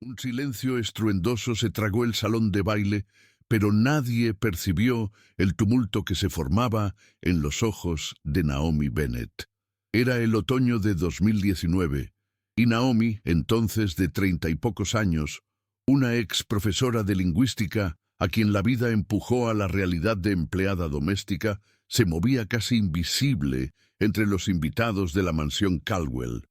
Un silencio estruendoso se tragó el salón de baile, pero nadie percibió el tumulto que se formaba en los ojos de Naomi Bennett. Era el otoño de 2019, y Naomi, entonces de 30 y pocos años, una ex profesora de lingüística a quien la vida empujó a la realidad de empleada doméstica, se movía casi invisible entre los invitados de la mansión Caldwell.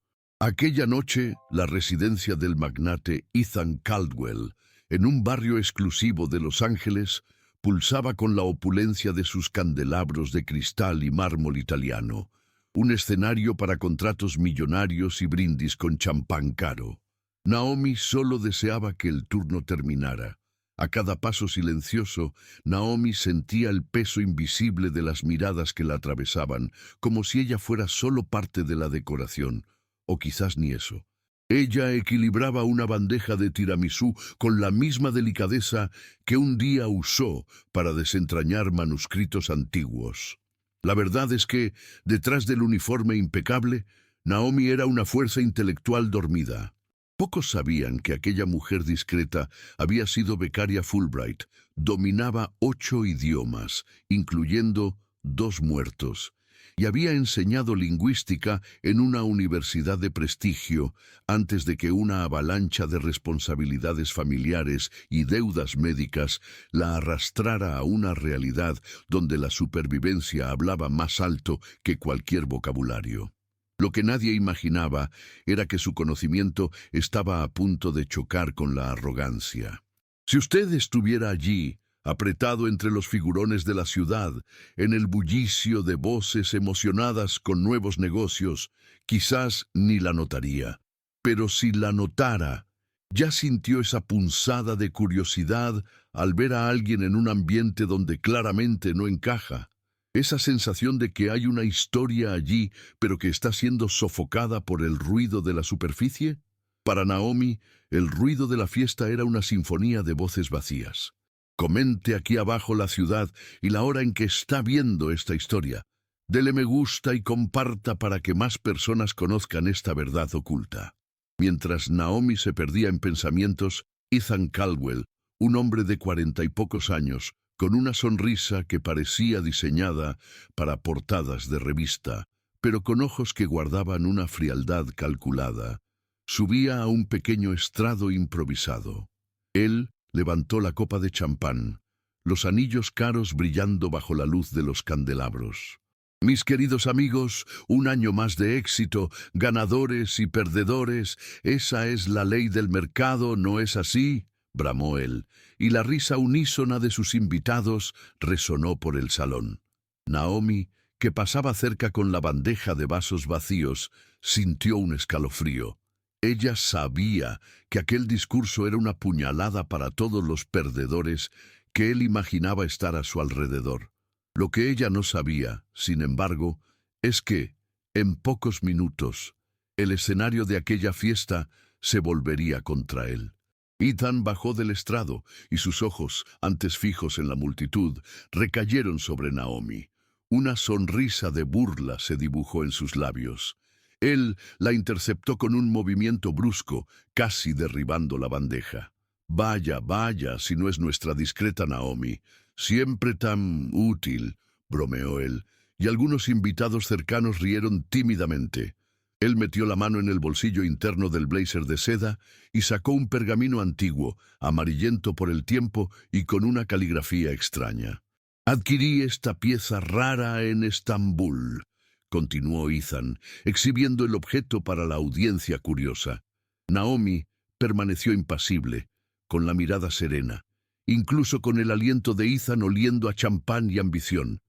Aquella noche, la residencia del magnate Ethan Caldwell, en un barrio exclusivo de Los Ángeles, pulsaba con la opulencia de sus candelabros de cristal y mármol italiano, un escenario para contratos millonarios y brindis con champán caro. Naomi solo deseaba que el turno terminara. A cada paso silencioso, Naomi sentía el peso invisible de las miradas que la atravesaban, como si ella fuera solo parte de la decoración, o quizás ni eso. Ella equilibraba una bandeja de tiramisú con la misma delicadeza que un día usó para desentrañar manuscritos antiguos. La verdad es que, detrás del uniforme impecable, Naomi era una fuerza intelectual dormida. Pocos sabían que aquella mujer discreta había sido becaria Fulbright, dominaba 8 idiomas, incluyendo 2 muertos, y había enseñado lingüística en una universidad de prestigio antes de que una avalancha de responsabilidades familiares y deudas médicas la arrastrara a una realidad donde la supervivencia hablaba más alto que cualquier vocabulario. Lo que nadie imaginaba era que su conocimiento estaba a punto de chocar con la arrogancia. Si usted estuviera allí, apretado entre los figurones de la ciudad, en el bullicio de voces emocionadas con nuevos negocios, quizás ni la notaría. Pero si la notara, ya sintió esa punzada de curiosidad al ver a alguien en un ambiente donde claramente no encaja. Esa sensación de que hay una historia allí, pero que está siendo sofocada por el ruido de la superficie. Para Naomi, el ruido de la fiesta era una sinfonía de voces vacías. Comente aquí abajo la ciudad y la hora en que está viendo esta historia. Dele me gusta y comparta para que más personas conozcan esta verdad oculta. Mientras Naomi se perdía en pensamientos, Ethan Caldwell, un hombre de 40 y pocos años, con una sonrisa que parecía diseñada para portadas de revista, pero con ojos que guardaban una frialdad calculada, subía a un pequeño estrado improvisado. Él levantó la copa de champán, los anillos caros brillando bajo la luz de los candelabros. Mis queridos amigos, un año más de éxito, ganadores y perdedores, esa es la ley del mercado, ¿no es así?, bramó él, y la risa unísona de sus invitados resonó por el salón. Naomi, que pasaba cerca con la bandeja de vasos vacíos, sintió un escalofrío. Ella sabía que aquel discurso era una puñalada para todos los perdedores que él imaginaba estar a su alrededor. Lo que ella no sabía, sin embargo, es que, en pocos minutos, el escenario de aquella fiesta se volvería contra él. Ethan bajó del estrado y sus ojos, antes fijos en la multitud, recayeron sobre Naomi. Una sonrisa de burla se dibujó en sus labios. Él la interceptó con un movimiento brusco, casi derribando la bandeja. Vaya, vaya, si no es nuestra discreta Naomi. Siempre tan útil, bromeó él, y algunos invitados cercanos rieron tímidamente. Él metió la mano en el bolsillo interno del blazer de seda y sacó un pergamino antiguo, amarillento por el tiempo y con una caligrafía extraña. Adquirí esta pieza rara en Estambul, continuó Ethan, exhibiendo el objeto para la audiencia curiosa. Naomi permaneció impasible, con la mirada serena, incluso con el aliento de Ethan oliendo a champán y ambición.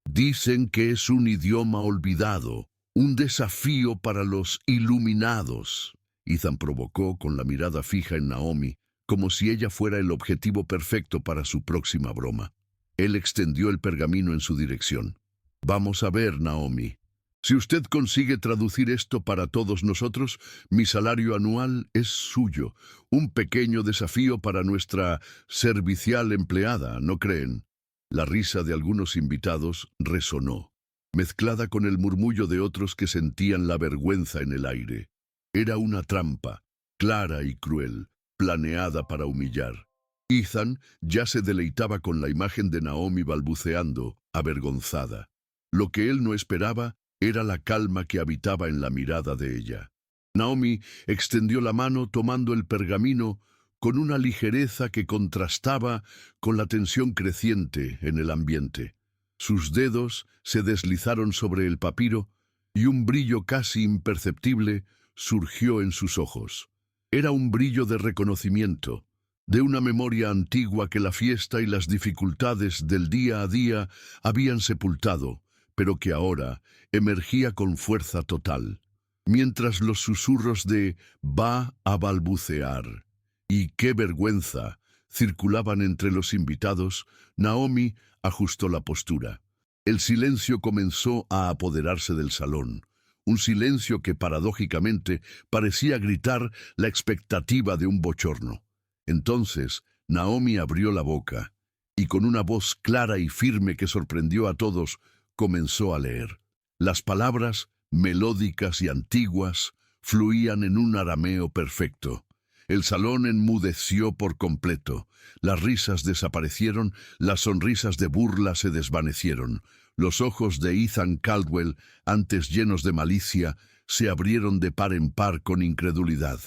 Dicen que es un idioma olvidado. Un desafío para los iluminados. Ethan provocó con la mirada fija en Naomi, como si ella fuera el objetivo perfecto para su próxima broma. Él extendió el pergamino en su dirección. Vamos a ver, Naomi. Si usted consigue traducir esto para todos nosotros, mi salario anual es suyo. Un pequeño desafío para nuestra servicial empleada, ¿no creen? La risa de algunos invitados resonó, mezclada con el murmullo de otros que sentían la vergüenza en el aire. Era una trampa, clara y cruel, planeada para humillar. Ethan ya se deleitaba con la imagen de Naomi balbuceando, avergonzada. Lo que él no esperaba era la calma que habitaba en la mirada de ella. Naomi extendió la mano tomando el pergamino con una ligereza que contrastaba con la tensión creciente en el ambiente. Sus dedos se deslizaron sobre el papiro y un brillo casi imperceptible surgió en sus ojos. Era un brillo de reconocimiento, de una memoria antigua que la fiesta y las dificultades del día a día habían sepultado, pero que ahora emergía con fuerza total. Mientras los susurros de «va a balbucear» y «qué vergüenza» circulaban entre los invitados, Naomi ajustó la postura. El silencio comenzó a apoderarse del salón, un silencio que paradójicamente parecía gritar la expectativa de un bochorno. Entonces Naomi abrió la boca y con una voz clara y firme que sorprendió a todos, comenzó a leer. Las palabras, melódicas y antiguas, fluían en un arameo perfecto. El salón enmudeció por completo. Las risas desaparecieron, las sonrisas de burla se desvanecieron. Los ojos de Ethan Caldwell, antes llenos de malicia, se abrieron de par en par con incredulidad.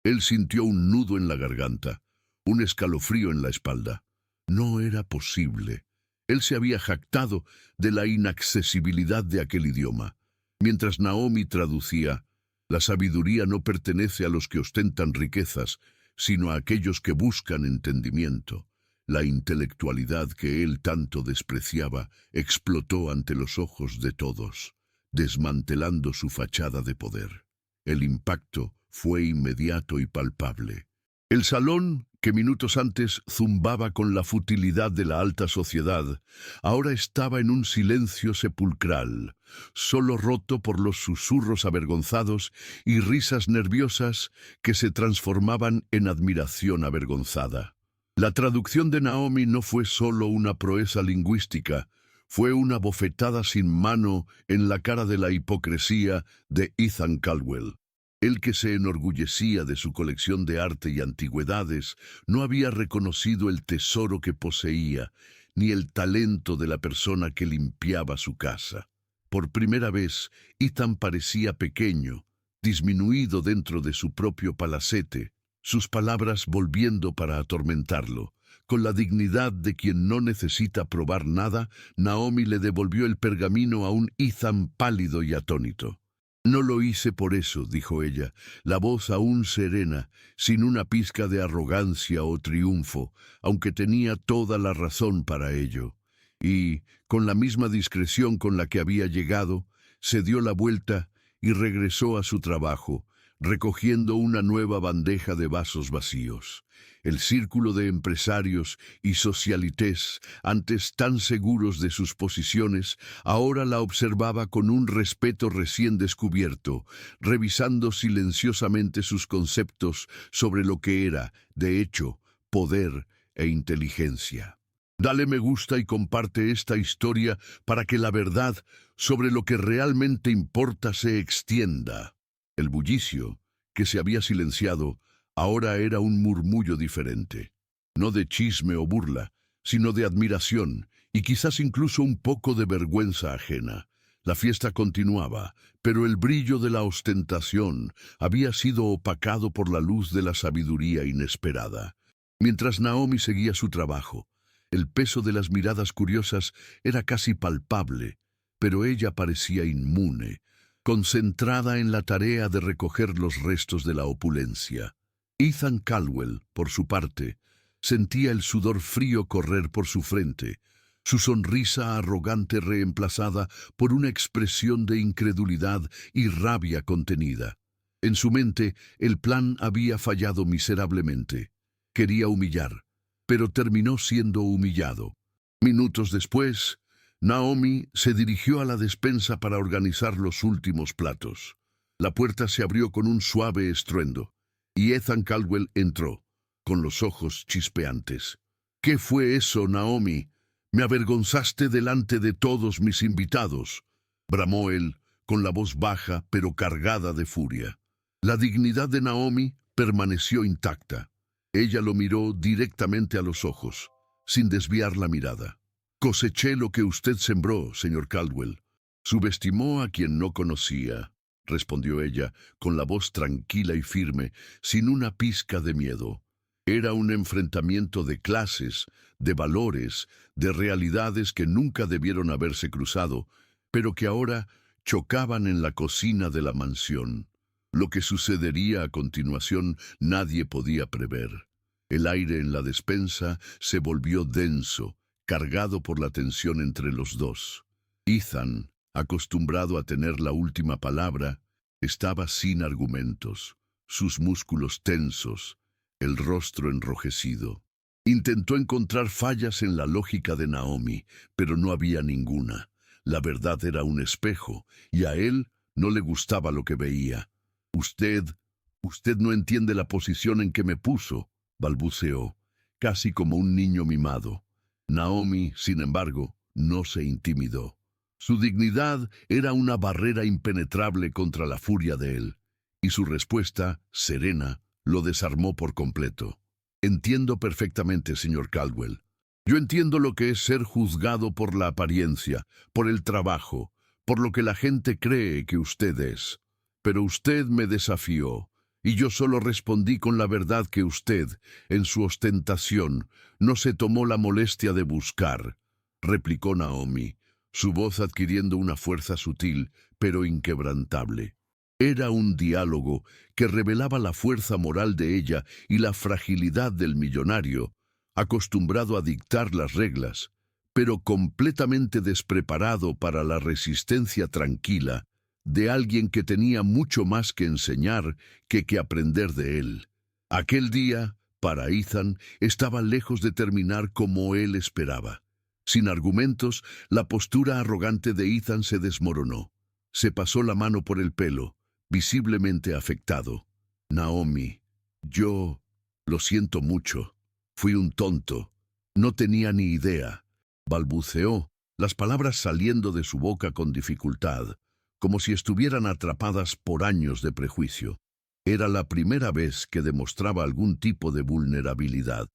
Él sintió un nudo en la garganta, un escalofrío en la espalda. No era posible. Él se había jactado de la inaccesibilidad de aquel idioma. Mientras Naomi traducía, la sabiduría no pertenece a los que ostentan riquezas, sino a aquellos que buscan entendimiento. La intelectualidad que él tanto despreciaba explotó ante los ojos de todos, desmantelando su fachada de poder. El impacto fue inmediato y palpable. El salón, que minutos antes zumbaba con la futilidad de la alta sociedad, ahora estaba en un silencio sepulcral, solo roto por los susurros avergonzados y risas nerviosas que se transformaban en admiración avergonzada. La traducción de Naomi no fue solo una proeza lingüística, fue una bofetada sin mano en la cara de la hipocresía de Ethan Caldwell. El que se enorgullecía de su colección de arte y antigüedades no había reconocido el tesoro que poseía, ni el talento de la persona que limpiaba su casa. Por primera vez, Ethan parecía pequeño, disminuido dentro de su propio palacete, sus palabras volviendo para atormentarlo. Con la dignidad de quien no necesita probar nada, Naomi le devolvió el pergamino a un Ethan pálido y atónito. «No lo hice por eso», dijo ella, la voz aún serena, sin una pizca de arrogancia o triunfo, aunque tenía toda la razón para ello. Y, con la misma discreción con la que había llegado, se dio la vuelta y regresó a su trabajo, recogiendo una nueva bandeja de vasos vacíos. El círculo de empresarios y socialites, antes tan seguros de sus posiciones, ahora la observaba con un respeto recién descubierto, revisando silenciosamente sus conceptos sobre lo que era, de hecho, poder e inteligencia. Dale me gusta y comparte esta historia para que la verdad sobre lo que realmente importa se extienda. El bullicio, que se había silenciado, ahora era un murmullo diferente, no de chisme o burla, sino de admiración y quizás incluso un poco de vergüenza ajena. La fiesta continuaba, pero el brillo de la ostentación había sido opacado por la luz de la sabiduría inesperada. Mientras Naomi seguía su trabajo, el peso de las miradas curiosas era casi palpable, pero ella parecía inmune, concentrada en la tarea de recoger los restos de la opulencia. Ethan Caldwell, por su parte, sentía el sudor frío correr por su frente, su sonrisa arrogante reemplazada por una expresión de incredulidad y rabia contenida. En su mente, el plan había fallado miserablemente. Quería humillar, pero terminó siendo humillado. Minutos después, Naomi se dirigió a la despensa para organizar los últimos platos. La puerta se abrió con un suave estruendo, y Ethan Caldwell entró, con los ojos chispeantes. «¿Qué fue eso, Naomi? Me avergonzaste delante de todos mis invitados», bramó él, con la voz baja pero cargada de furia. La dignidad de Naomi permaneció intacta. Ella lo miró directamente a los ojos, sin desviar la mirada. Coseché lo que usted sembró, señor Caldwell. Subestimó a quien no conocía, respondió ella, con la voz tranquila y firme, sin una pizca de miedo. Era un enfrentamiento de clases, de valores, de realidades que nunca debieron haberse cruzado, pero que ahora chocaban en la cocina de la mansión. Lo que sucedería a continuación nadie podía prever. El aire en la despensa se volvió denso, cargado por la tensión entre los dos. Ethan, acostumbrado a tener la última palabra, estaba sin argumentos, sus músculos tensos, el rostro enrojecido. Intentó encontrar fallas en la lógica de Naomi, pero no había ninguna. La verdad era un espejo, y a él no le gustaba lo que veía. Usted no entiende la posición en que me puso, balbuceó, casi como un niño mimado. Naomi, sin embargo, no se intimidó. Su dignidad era una barrera impenetrable contra la furia de él, y su respuesta, serena, lo desarmó por completo. Entiendo perfectamente, señor Caldwell. Yo entiendo lo que es ser juzgado por la apariencia, por el trabajo, por lo que la gente cree que usted es. Pero usted me desafió, y yo solo respondí con la verdad que usted, en su ostentación, no se tomó la molestia de buscar, replicó Naomi, su voz adquiriendo una fuerza sutil, pero inquebrantable. Era un diálogo que revelaba la fuerza moral de ella y la fragilidad del millonario, acostumbrado a dictar las reglas, pero completamente despreparado para la resistencia tranquila de alguien que tenía mucho más que enseñar que aprender de él. Aquel día, para Ethan, estaba lejos de terminar como él esperaba. Sin argumentos, la postura arrogante de Ethan se desmoronó. Se pasó la mano por el pelo, visiblemente afectado. Naomi, yo lo siento mucho. Fui un tonto. No tenía ni idea. Balbuceó, las palabras saliendo de su boca con dificultad, como si estuvieran atrapadas por años de prejuicio. Era la primera vez que demostraba algún tipo de vulnerabilidad,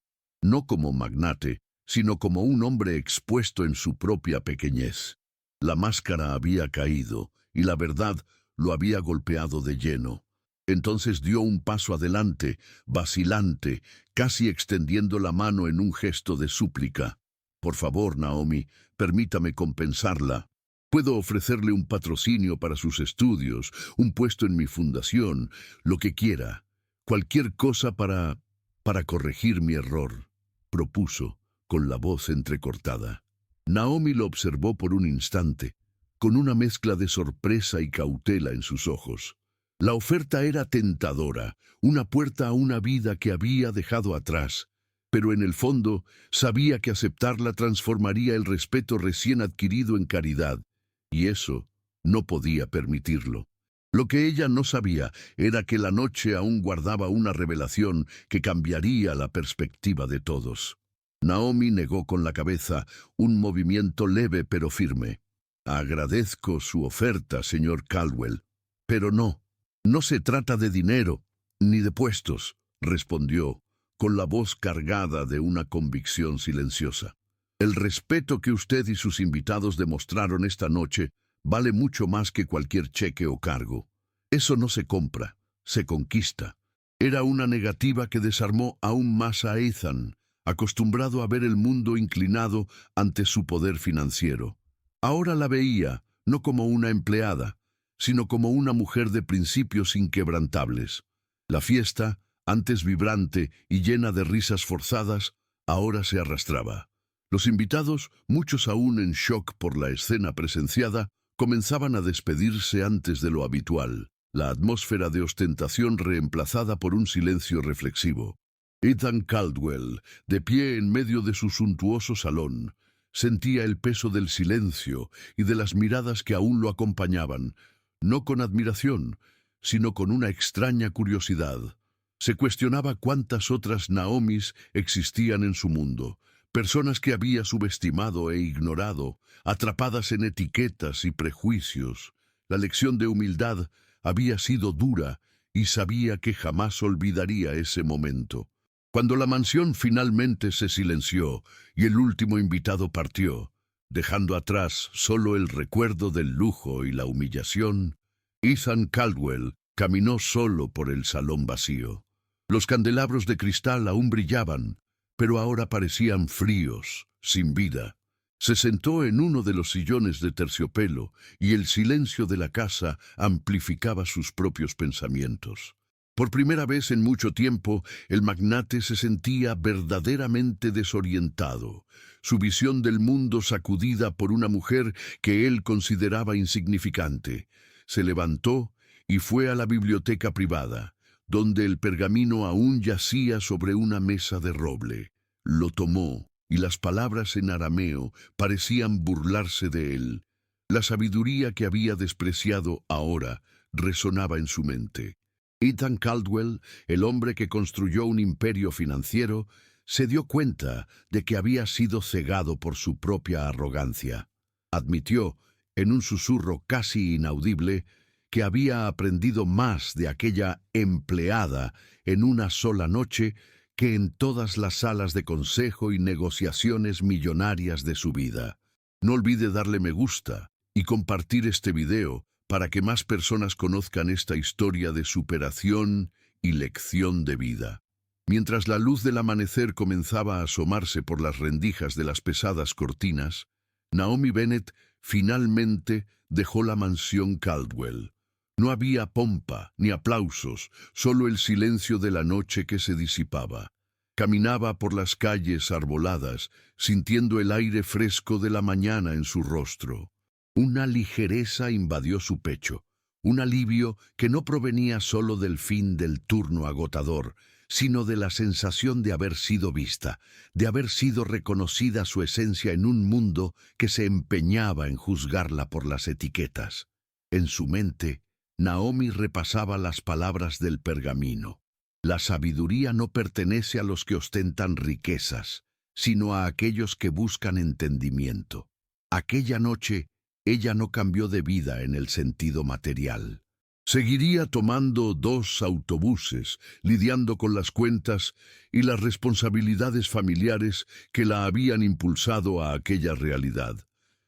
no como magnate, sino como un hombre expuesto en su propia pequeñez. La máscara había caído, y la verdad lo había golpeado de lleno. Entonces dio un paso adelante, vacilante, casi extendiendo la mano en un gesto de súplica. Por favor, Naomi, permítame compensarla. Puedo ofrecerle un patrocinio para sus estudios, un puesto en mi fundación, lo que quiera. Cualquier cosa para corregir mi error, propuso, con la voz entrecortada. Naomi lo observó por un instante, con una mezcla de sorpresa y cautela en sus ojos. La oferta era tentadora, una puerta a una vida que había dejado atrás, pero en el fondo sabía que aceptarla transformaría el respeto recién adquirido en caridad, y eso no podía permitirlo. Lo que ella no sabía era que la noche aún guardaba una revelación que cambiaría la perspectiva de todos. Naomi negó con la cabeza, un movimiento leve pero firme. Agradezco su oferta, señor Caldwell, pero no se trata de dinero, ni de puestos, respondió, con la voz cargada de una convicción silenciosa. El respeto que usted y sus invitados demostraron esta noche vale mucho más que cualquier cheque o cargo. Eso no se compra, se conquista. Era una negativa que desarmó aún más a Ethan, acostumbrado a ver el mundo inclinado ante su poder financiero. Ahora la veía, no como una empleada, sino como una mujer de principios inquebrantables. La fiesta, antes vibrante y llena de risas forzadas, ahora se arrastraba. Los invitados, muchos aún en shock por la escena presenciada, comenzaban a despedirse antes de lo habitual, la atmósfera de ostentación reemplazada por un silencio reflexivo. Ethan Caldwell, de pie en medio de su suntuoso salón, sentía el peso del silencio y de las miradas que aún lo acompañaban, no con admiración, sino con una extraña curiosidad. Se cuestionaba cuántas otras Naomis existían en su mundo, personas que había subestimado e ignorado, atrapadas en etiquetas y prejuicios. La lección de humildad había sido dura y sabía que jamás olvidaría ese momento. Cuando la mansión finalmente se silenció y el último invitado partió, dejando atrás solo el recuerdo del lujo y la humillación, Ethan Caldwell caminó solo por el salón vacío. Los candelabros de cristal aún brillaban, pero ahora parecían fríos, sin vida. Se sentó en uno de los sillones de terciopelo y el silencio de la casa amplificaba sus propios pensamientos. Por primera vez en mucho tiempo, el magnate se sentía verdaderamente desorientado, su visión del mundo sacudida por una mujer que él consideraba insignificante. Se levantó y fue a la biblioteca privada, donde el pergamino aún yacía sobre una mesa de roble. Lo tomó, y las palabras en arameo parecían burlarse de él. La sabiduría que había despreciado ahora resonaba en su mente. Ethan Caldwell, el hombre que construyó un imperio financiero, se dio cuenta de que había sido cegado por su propia arrogancia. Admitió, en un susurro casi inaudible, que había aprendido más de aquella empleada en una sola noche que en todas las salas de consejo y negociaciones millonarias de su vida. No olvide darle me gusta y compartir este video para que más personas conozcan esta historia de superación y lección de vida. Mientras la luz del amanecer comenzaba a asomarse por las rendijas de las pesadas cortinas, Naomi Bennett finalmente dejó la mansión Caldwell. No había pompa ni aplausos, solo el silencio de la noche que se disipaba. Caminaba por las calles arboladas, sintiendo el aire fresco de la mañana en su rostro. Una ligereza invadió su pecho, un alivio que no provenía solo del fin del turno agotador, sino de la sensación de haber sido vista, de haber sido reconocida su esencia en un mundo que se empeñaba en juzgarla por las etiquetas. En su mente, Naomi repasaba las palabras del pergamino. La sabiduría no pertenece a los que ostentan riquezas, sino a aquellos que buscan entendimiento. Aquella noche, ella no cambió de vida en el sentido material. Seguiría tomando 2 autobuses, lidiando con las cuentas y las responsabilidades familiares que la habían impulsado a aquella realidad.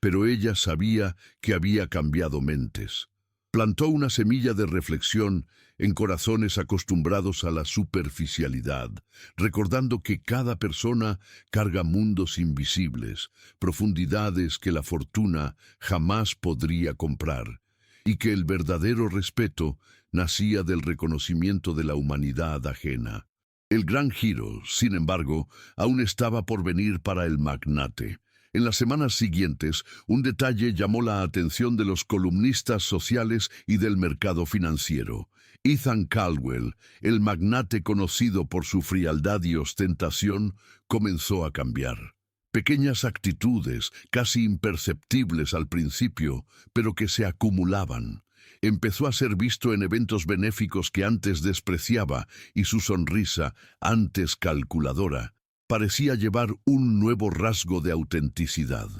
Pero ella sabía que había cambiado mentes. Plantó una semilla de reflexión en corazones acostumbrados a la superficialidad, recordando que cada persona carga mundos invisibles, profundidades que la fortuna jamás podría comprar, y que el verdadero respeto nacía del reconocimiento de la humanidad ajena. El gran giro, sin embargo, aún estaba por venir para el magnate. En las semanas siguientes, un detalle llamó la atención de los columnistas sociales y del mercado financiero. Ethan Caldwell, el magnate conocido por su frialdad y ostentación, comenzó a cambiar. Pequeñas actitudes, casi imperceptibles al principio, pero que se acumulaban. Empezó a ser visto en eventos benéficos que antes despreciaba, y su sonrisa, antes calculadora, parecía llevar un nuevo rasgo de autenticidad.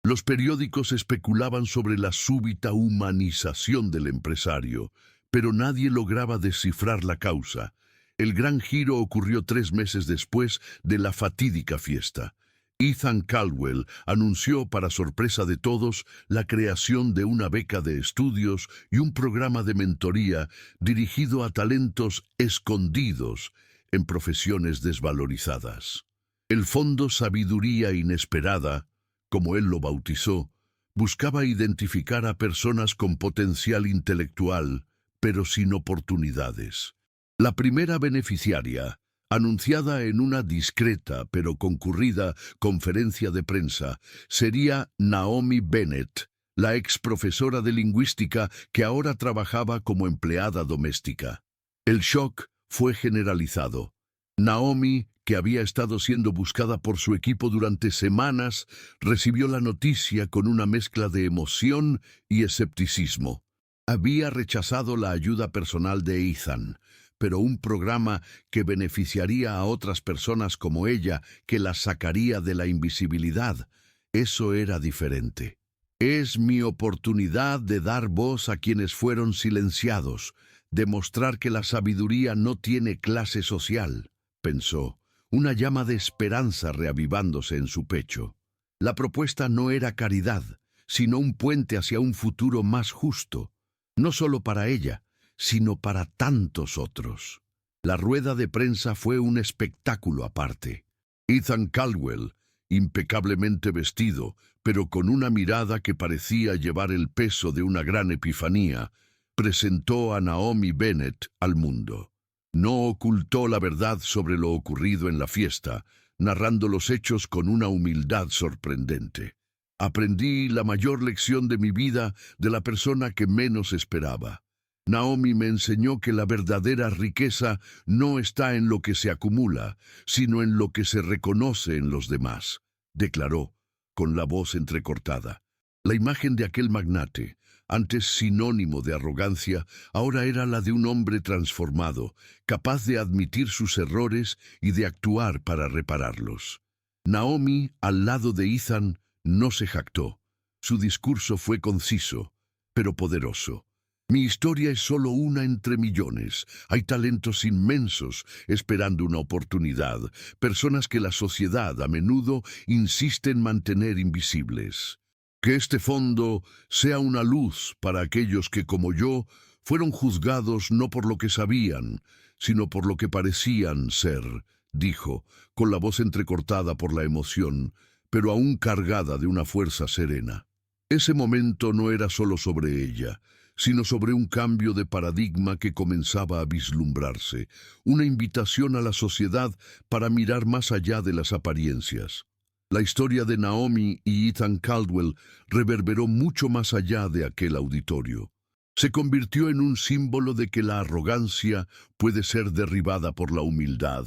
Los periódicos especulaban sobre la súbita humanización del empresario, pero nadie lograba descifrar la causa. El gran giro ocurrió 3 meses después de la fatídica fiesta. Ethan Caldwell anunció, para sorpresa de todos, la creación de una beca de estudios y un programa de mentoría dirigido a talentos escondidos en profesiones desvalorizadas. El Fondo Sabiduría Inesperada, como él lo bautizó, buscaba identificar a personas con potencial intelectual, pero sin oportunidades. La primera beneficiaria, anunciada en una discreta pero concurrida conferencia de prensa, sería Naomi Bennett, la ex profesora de lingüística que ahora trabajaba como empleada doméstica. El shock fue generalizado. Naomi, que había estado siendo buscada por su equipo durante semanas, recibió la noticia con una mezcla de emoción y escepticismo. Había rechazado la ayuda personal de Ethan, pero un programa que beneficiaría a otras personas como ella, que las sacaría de la invisibilidad, eso era diferente. Es mi oportunidad de dar voz a quienes fueron silenciados, demostrar que la sabiduría no tiene clase social, pensó. una llama de esperanza reavivándose en su pecho. La propuesta no era caridad, sino un puente hacia un futuro más justo, no solo para ella, sino para tantos otros. La rueda de prensa fue un espectáculo aparte. Ethan Caldwell, impecablemente vestido, pero con una mirada que parecía llevar el peso de una gran epifanía, presentó a Naomi Bennett al mundo. No ocultó la verdad sobre lo ocurrido en la fiesta, narrando los hechos con una humildad sorprendente. Aprendí la mayor lección de mi vida de la persona que menos esperaba. Naomi me enseñó que la verdadera riqueza no está en lo que se acumula, sino en lo que se reconoce en los demás, declaró, con la voz entrecortada. La imagen de aquel magnate, antes sinónimo de arrogancia, ahora era la de un hombre transformado, capaz de admitir sus errores y de actuar para repararlos. Naomi, al lado de Ethan, no se jactó. Su discurso fue conciso, pero poderoso. Mi historia es solo una entre millones. Hay talentos inmensos esperando una oportunidad, personas que la sociedad a menudo insiste en mantener invisibles. Que este fondo sea una luz para aquellos que, como yo, fueron juzgados no por lo que sabían, sino por lo que parecían ser, dijo, con la voz entrecortada por la emoción, pero aún cargada de una fuerza serena. Ese momento no era solo sobre ella, sino sobre un cambio de paradigma que comenzaba a vislumbrarse, una invitación a la sociedad para mirar más allá de las apariencias. La historia de Naomi y Ethan Caldwell reverberó mucho más allá de aquel auditorio. Se convirtió en un símbolo de que la arrogancia puede ser derribada por la humildad,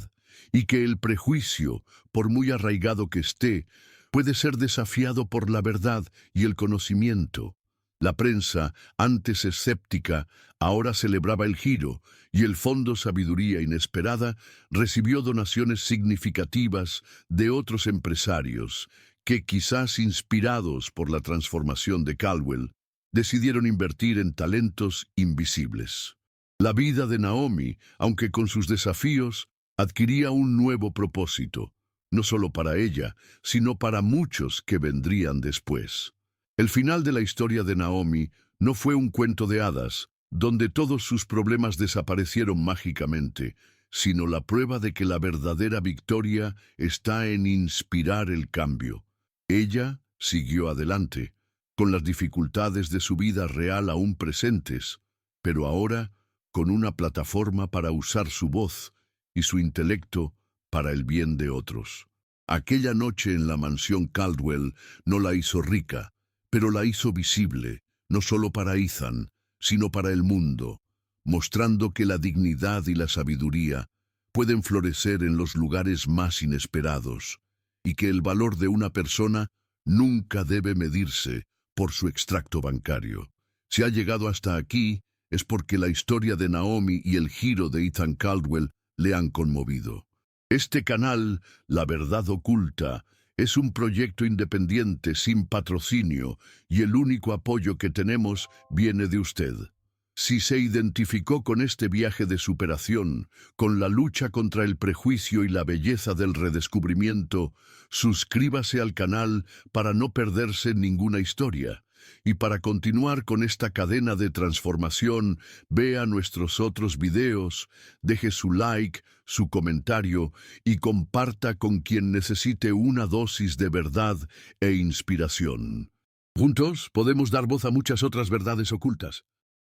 y que el prejuicio, por muy arraigado que esté, puede ser desafiado por la verdad y el conocimiento. La prensa, antes escéptica, ahora celebraba el giro, y el Fondo Sabiduría Inesperada recibió donaciones significativas de otros empresarios que, quizás inspirados por la transformación de Caldwell, decidieron invertir en talentos invisibles. La vida de Naomi, aunque con sus desafíos, adquiría un nuevo propósito, no solo para ella, sino para muchos que vendrían después. El final de la historia de Naomi no fue un cuento de hadas, donde todos sus problemas desaparecieron mágicamente, sino la prueba de que la verdadera victoria está en inspirar el cambio. Ella siguió adelante, con las dificultades de su vida real aún presentes, pero ahora con una plataforma para usar su voz y su intelecto para el bien de otros. Aquella noche en la mansión Caldwell no la hizo rica, pero la hizo visible, no solo para Ethan, sino para el mundo, mostrando que la dignidad y la sabiduría pueden florecer en los lugares más inesperados, y que el valor de una persona nunca debe medirse por su extracto bancario. Si ha llegado hasta aquí, es porque la historia de Naomi y el giro de Ethan Caldwell le han conmovido. Este canal, La Verdad Oculta, es un proyecto independiente sin patrocinio y el único apoyo que tenemos viene de usted. Si se identificó con este viaje de superación, con la lucha contra el prejuicio y la belleza del redescubrimiento, suscríbase al canal para no perderse ninguna historia. Y para continuar con esta cadena de transformación, vea nuestros otros videos, deje su like, su comentario y comparta con quien necesite una dosis de verdad e inspiración. Juntos podemos dar voz a muchas otras verdades ocultas.